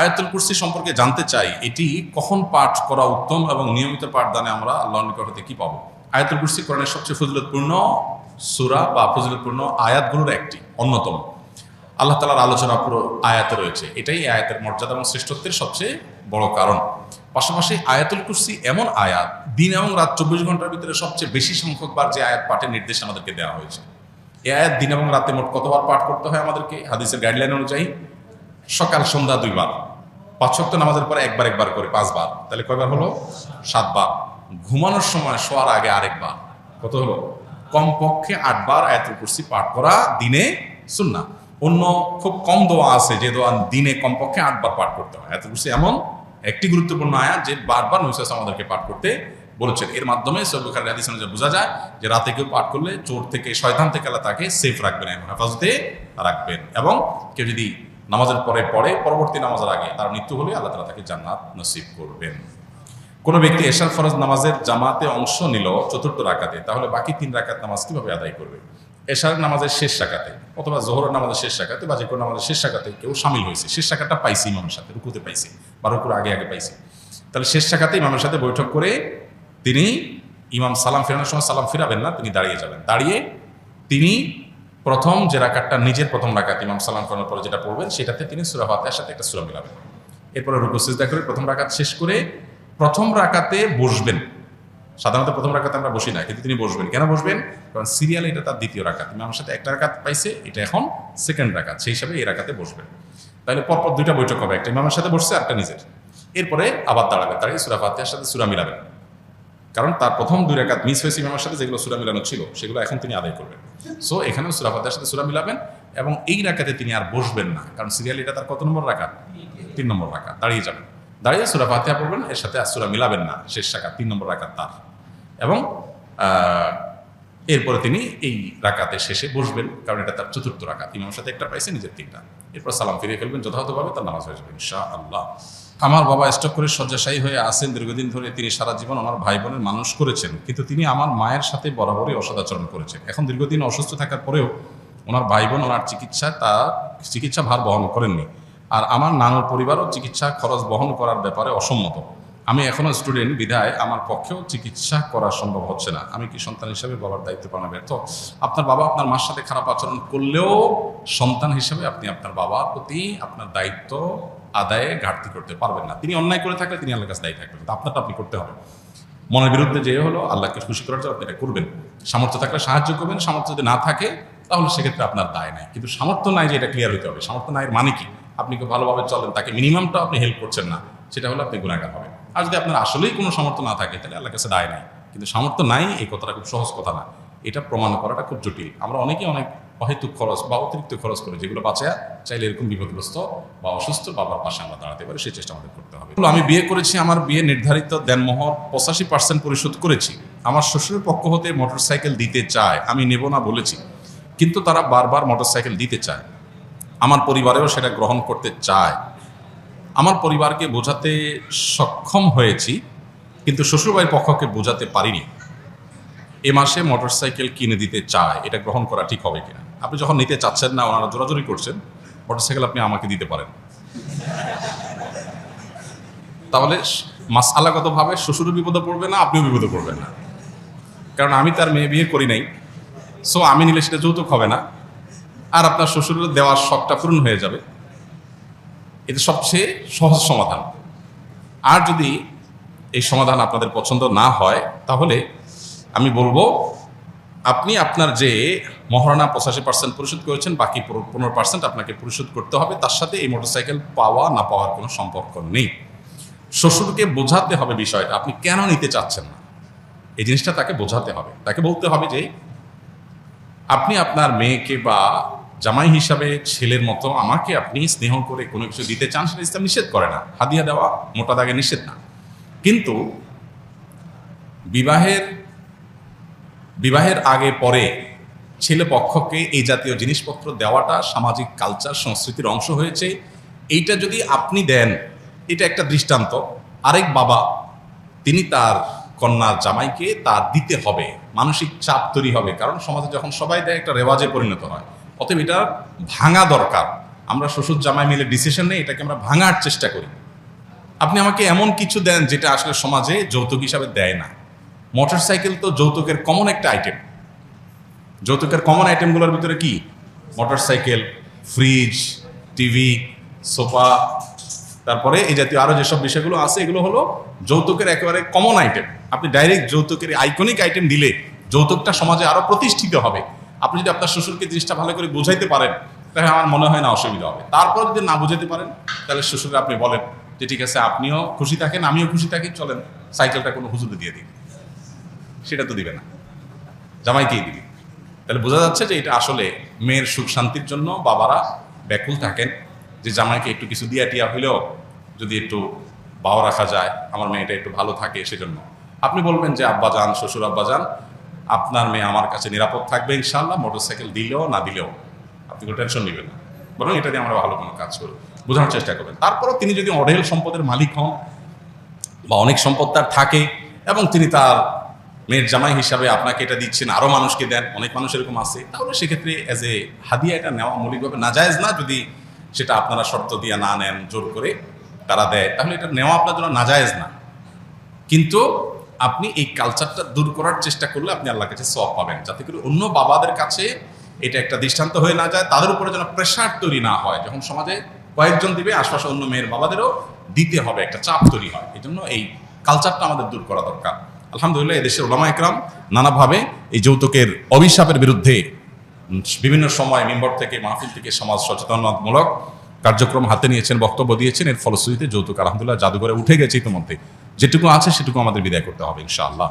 আয়াতুল কুরসি সম্পর্কে জানতে চাই, এটি কখন পাঠ করা উত্তম এবং নিয়মিত পাঠদানে আমরা আল্লাহর নিকট হতে কি পাবো? আয়াতুল কুরসি কোরআনের সবচেয়ে ফজিলতপূর্ণ সূরা বা ফজিলতপূর্ণ আয়াতগুলোর একটি অন্যতম। আল্লাহ তাআলার আলোচনা পুরো আয়াতে রয়েছে, এটাই আয়াতের মর্যাদা এবং শ্রেষ্ঠত্বের সবচেয়ে বড় কারণ। পাশাপাশি আয়াতুল কুরসি এমন আয়াত, দিন এবং রাত 24 ঘন্টার ভিতরে সবচেয়ে বেশি সংখ্যকবার যে আয়াত পাঠের নির্দেশ আমাদেরকে দেওয়া হয়েছে। এই আয়াত দিন এবং রাতে মোট কতবার পাঠ করতে হয় আমাদেরকে? হাদিসের গাইডলাইন অনুযায়ী সকাল সন্ধ্যা 2 বার, 5 ওয়াক্ত নামাজের পরে একবার করে 5 বার, তাহলে কয়বার হলো? 7 বার। ঘুমানোর সময় শোয়ার আগে আরেকবার, কত হলো? কমপক্ষে 8 বার আয়াতুল কুরসি পাঠ করা দিনে সুন্নাহ। অন্য খুব কম দোয়া আছে যে দোয়া দিনে কমপক্ষে 8 বার পাঠ করতে হয়। আয়াতুল কুরসি এমন একটি গুরুত্বপূর্ণ আয়াত যে বারবার নবী সাল্লাল্লাহু আলাইহি ওয়াসাল্লাম আমাদেরকে পাঠ করতে বলেছেন। এর মাধ্যমে সহিহ বুখারীর হাদিস অনুযায়ী বোঝা যায় যে রাতে কেউ পাঠ করলে চোর থেকে, শয়তান থেকে আল্লাহ তাকে সেফ রাখবেন এবং হেফাজতে রাখবেন। এবং কেউ যদি নামাজের পরে পড়ে, পরবর্তী নামাজের আগে তার মৃত্যু হলে আল্লাহ তাআলা তাকে জান্নাত নসিব করবেন। কোনো ব্যক্তি এশার ফরজ নামাজের জামাতে অংশ নিল 4র্থ রাকাতে, তাহলে বাকি 3 রাকাত নামাজ কিভাবে আদায় করবে? এশার নামাজের শেষ রাকাতে অথবা যোহরের নামাজের শেষ রাকাতে বা যে কোনো নামাজের শেষ রাকাতে কেউ শামিল হয়েছে, শেষ রাকাতটা পাইছে ইমামের সাথে, রুকুতে পাইছে বা রুকুর আগে পাইছে, তাহলে শেষ রাকাতে ইমামের সাথে বৈঠক করে তিনি ইমাম সালাম ফেরানোর সময় সালাম ফিরাবেন না, তিনি দাঁড়িয়ে যাবেন। দাঁড়িয়ে তিনি প্রথম যে রাকাতটা, নিজের প্রথম রাকাত ইমাম সালাম ফেরানোর পরে যেটা পড়বেন, সেটাতে তিনি সূরা ফাতিহার সাথে একটা সূরা মিলাবেন। এরপরে রুকু সিজদা করে প্রথম রাকাত শেষ করে প্রথম রাকাতে বসবেন। সাধারণত প্রথম রাকাতে আমরা বসি না, কিন্তু তিনি বসবেন। কেন বসবেন? কারণ সিরিয়াল এটা তার দ্বিতীয় রাকাত, ইমামের সাথে একটা রাকাত পাইছে, এটা এখন সেকেন্ড রাকাত, সেই হিসাবে এই রাকাতে বসবেন। তাহলে পরপর 2টা বৈঠক হবে, একটা ইমামের সাথে বসছে, একটা নিজের। এরপরে আবার দাঁড়াবেন, দাঁড়িয়ে সূরা ফাতিহার সাথে সূরা মিলাবেন, কারণ তার প্রথম 2 রাকাত মিস হয়েছে ইমামের সাথে, যেগুলো সূরা মিলানো ছিল সেগুলো এখন তিনি আদায় করবেন। সো এখানেও সূরা ফাতিহার সাথে সূরা মিলাবেন এবং এই রাকাতে তিনি আর বসবেন না, কারণ সিরিয়াল এটা তার কত নম্বর রাকাত? 3 নম্বর রাকাত। দাঁড়িয়ে যাবেন, দাঁড়িয়ে সূরা ফাতিহা পড়বেন, এর সাথে আর সূরা মিলাবেন না, শেষ রাকাত 3 নম্বর রাকাত তার। এবং এরপরে তিনি এই রাকাতের শেষে বসবেন, কারণ এটা তার 4র্থ রাকাত, ইমামের সাথে একটা পাইছে, নিজের 3টা। এরপর সালাম ফিরিয়ে ফেলবেন, যথাযথভাবে তার নামাজ হয়ে যাবে ইনশাআল্লাহ। আমার বাবা স্ট্রোক করে শয্যাশায়ী হয়ে আছেন দীর্ঘদিন ধরে। তিনি সারা জীবন আমার ভাই বোনের মানুষ করেছেন, কিন্তু তিনি আমার মায়ের সাথে বরাবরই অসদাচরণ করেছেন। এখন দীর্ঘদিন অসুস্থ থাকার পরেও ওনার ভাই বোন ওনার চিকিৎসা ভার বহন করেননি, আর আমার নানুর পরিবারও চিকিৎসা খরচ বহন করার ব্যাপারে অসম্মত। আমি এখনো স্টুডেন্ট বিধায় আমার পক্ষেও চিকিৎসা করা সম্ভব হচ্ছে না। আমি কি সন্তান হিসেবে বাবার দায়িত্ব পালনে ব্যর্থ? আপনার বাবা আপনার মার সাথে খারাপ আচরণ করলেও সন্তান হিসেবে আপনি আপনার বাবার প্রতি আপনার দায়িত্ব আদায়ে ঘাটতি করতে পারবেন না। তিনি অন্যায় করে থাকলে তিনি আল্লাহর কাছে দায়ী থাকবেন, আপনারটা আপনি করতে হবে। মনের বিরুদ্ধে যে হলো আল্লাহকে খুশি করার জন্য আপনি এটা করবেন। সামর্থ্য থাকলে সাহায্য করবেন, সামর্থ্য যদি না থাকে তাহলে সেক্ষেত্রে আপনার দায় নাই। কিন্তু সামর্থ্য নাই যে এটা ক্লিয়ার হতে হবে। সামর্থ্য নাই এর মানে কি? আপনি খুব ভালোভাবে চলেন, তাকে মিনিমামটা আপনি হেল্প করছেন না, সেটা হলে আপনি গুনাহগার হবেন। আর যদি আপনার আসলেই কোনো সামর্থ্য না থাকে তাহলে আল্লাহর কাছে দায় নাই। কিন্তু সামর্থ্য নাই এই কথাটা খুব সহজ কথা না, এটা প্রমাণ করাটা খুব জটিল। আমরা অনেকে অনেক অহেতুক খরচ বা অতিরিক্ত খরচ করে, যেগুলো বাঁচায় চাইলে এরকম বিপদগ্রস্ত বা অসুস্থ বাবার পাশে আমরা দাঁড়াতে পারি, সেই চেষ্টা আমাদের করতে হবে। আমি বিয়ে করেছি, আমার বিয়ে নির্ধারিত দেনমোহর 85% পরিশোধ করেছি। আমার শ্বশুরের পক্ষ হতে মোটরসাইকেল দিতে চায়, আমি নেব না বলেছি, কিন্তু তারা বারবার মোটরসাইকেল দিতে চায়। আমার পরিবারেও সেটা গ্রহণ করতে চায়। আমার পরিবারকে বোঝাতে সক্ষম হয়েছি, কিন্তু শ্বশুরবাড়ির পক্ষকে বোঝাতে পারিনি। এ মাসে মোটরসাইকেল কিনে দিতে চায়, এটা গ্রহণ করা ঠিক হবে কিনা? আপনি যখন নিতে চাচ্ছেন না, ওনারা জোরাজোরি করছেন, মোটরসাইকেল আপনি আমাকে দিতে পারেন, তাহলে মাসআলাগতভাবে শ্বশুরও বিপদে পড়বে না, আপনিও বিপদে পড়বেন না। কারণ আমি তার মেয়ে বিয়ে করি নাই, সো আমি নিলে সেটা যৌতুক হবে না, আর আপনার শ্বশুরের দেওয়ার শখটা পূরণ হয়ে যাবে। এটা সবচেয়ে সহজ সমাধান। আর যদি এই সমাধান আপনাদের পছন্দ না হয়, তাহলে আমি বলবো আপনি আপনার যে মহারণা 85% পরিশোধ করেছেন, বাকি 15% আপনাকে পরিশোধ করতে হবে। তার সাথে এই মোটরসাইকেল পাওয়া না পাওয়ার কোনো সম্পর্ক নেই। শ্বশুরকে বোঝাতে হবে বিষয়টা, আপনি কেন নিতে চাচ্ছেন না, এই জিনিসটা তাকে বোঝাতে হবে। তাকে বলতে হবে যে আপনি আপনার মেয়েকে বা জামাই হিসাবে ছেলের মতো আমাকে আপনি স্নেহ করে কোনো কিছু দিতে চান, সেটা ইসলাম নিষেধ করে না। হাদিয়া দেওয়া মোটা দাগে নিষেধ না, কিন্তু বিবাহের আগে পরে ছেলে পক্ষকে এই জাতীয় জিনিসপত্র দেওয়াটা সামাজিক কালচার সংস্কৃতির অংশ হয়েছে। এইটা যদি আপনি দেন, এটা একটা দৃষ্টান্ত। আরেক বাবা তিনি তার কন্যার জামাইকে তার দিতে হবে, মানসিক চাপ তৈরি হবে, কারণ সমাজে যখন সবাই দেয় একটা রেওয়াজে পরিণত হয়। অতএব এটা ভাঙা দরকার। আমরা শ্বশুর জামাই মিলে ডিসিশন নেই, এটাকে আমরা ভাঙার চেষ্টা করি। আপনি আমাকে এমন কিছু দেন যেটা আসলে সমাজে যৌতুক হিসাবে দেয় না। মোটরসাইকেল তো যৌতুকের কমন একটা আইটেম। যৌতুকের কমন আইটেমগুলোর ভিতরে কি? মোটরসাইকেল, ফ্রিজ, টিভি, সোফা, তারপরে এই জাতীয় আরো যেসব বিষয়গুলো আছে এগুলো হলো যৌতুকের একেবারে কমন আইটেম। আপনি ডাইরেক্ট যৌতুকের আইকনিক আইটেম দিলে যৌতুকটা সমাজে আরো প্রতিষ্ঠিত হবে। আপনি যদি আপনার শ্বশুরকে জিনিসটা ভালো করে বোঝাইতে পারেন তাহলে আমার মনে হয় না অসুবিধা হবে। তারপর যদি না বুঝাইতে পারেন তাহলে শ্বশুরকে আপনি বলেন যে ঠিক আছে, আপনিও খুশি থাকেন, আমিও খুশি থাকি, চলেন সাইকেলটা কোনো হুজুরে দিয়ে দিন। সেটা তো দিবে না, জামাইকেই দিবি। তাহলে বোঝা যাচ্ছে যে এটা আসলে মেয়ের সুখ শান্তির জন্য বাবারা ব্যাকুল থাকেন, যে জামাইকে একটু কিছু দিয়া টিয়া হইলেও যদি একটু বাও রাখা যায়, আমার মেয়েটা একটু ভালো থাকে। সেজন্য আপনি বলবেন যে আব্বাজান, শ্বশুর আব্বাজান, আপনার মেয়ে আমার কাছে নিরাপদ থাকবে ইনশাআল্লাহ, মোটরসাইকেল দিলেও না দিলেও আপনি কোনো টেনশন নেবেন না, বরং এটা দিয়ে আমরা ভালো কোনো কাজ করব, বোঝানোর চেষ্টা করবেন। তারপরও তিনি যদি অঢেল সম্পদের মালিক হন বা অনেক সম্পদ তার থাকে এবং তিনি তার মেয়ের জামাই হিসাবে আপনাকে এটা দিচ্ছেন, আরও মানুষকে দেন, অনেক মানুষ এরকম আছে, তাহলে সেক্ষেত্রে অ্যাজ এ হাদিয়া এটা নেওয়া মৌলিকভাবে নাজায়েজ না। যদি সেটা আপনারা শর্ত দিয়ে না নেন, জোর করে তারা দেয়, তাহলে এটা নেওয়া আপনার জন্য নাজায়েজ না। কিন্তু আপনি এই কালচারটা দূর করার চেষ্টা করলে আপনি আল্লাহর কাছে সওয়াব পাবেন, যাতে করে অন্য বাবাদের কাছে এটা একটা দৃষ্টান্ত হয়ে না যায়, তাদের উপরে যেন প্রেশার তৈরি না হয়। যখন সমাজে কয়েকজন দিবে, আশপাশে অন্য মেয়ের বাবাদেরও দিতে হবে, একটা চাপ তৈরি হয়। এই জন্য এই কালচারটা আমাদের দূর করা দরকার। আলহামদুলিল্লাহ এদেশের উলামা ইকরাম নানাভাবে এই যৌতুকের অভিশাপের বিরুদ্ধে বিভিন্ন সময় মিম্বর থেকে, মাহফিল থেকে সমাজ সচেতনতামূলক কার্যক্রম হাতে নিয়েছেন, বক্তব্য দিয়েছেন। এর ফলশ্রুতিতে যৌতুক আলহামদুলিল্লাহ জাদুঘরে উঠে গেছে ইতিমধ্যে। যেটুকু আছে সেটুকু আমাদের বিদায় করতে হবে ইনশাআল্লাহ।